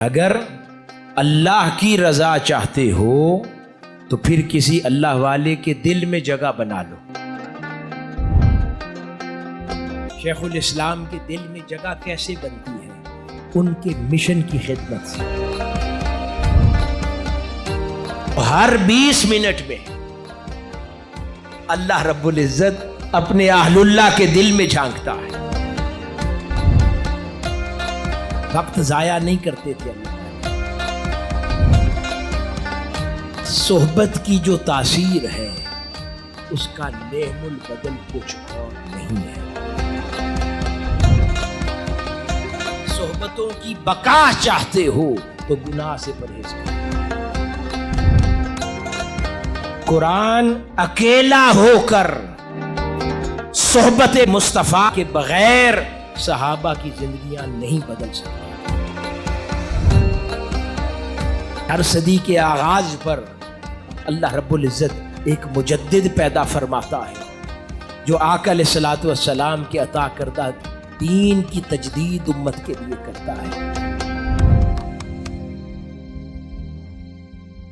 اگر اللہ کی رضا چاہتے ہو تو پھر کسی اللہ والے کے دل میں جگہ بنا لو۔ شیخ الاسلام کے دل میں جگہ کیسے بنتی ہے؟ ان کے مشن کی خدمت سے۔ ہر 20 منٹ میں اللہ رب العزت اپنے اہل اللہ کے دل میں جھانکتا ہے۔ وقت ضائع نہیں کرتے تھے اللہ۔ صحبت کی جو تاثیر ہے اس کا نعم البدل کچھ اور نہیں ہے۔ صحبتوں کی بقا چاہتے ہو تو گناہ سے پرہیز کرو۔ قرآن اکیلا ہو کر صحبت مصطفیٰ کے بغیر صحابہ کی زندگیاں نہیں بدل سکتا۔ ہر صدی کے آغاز پر اللہ رب العزت ایک مجدد پیدا فرماتا ہے جو آقا علیہ الصلوۃ والسلام کے عطا کردہ دین کی تجدید امت کے لیے کرتا ہے۔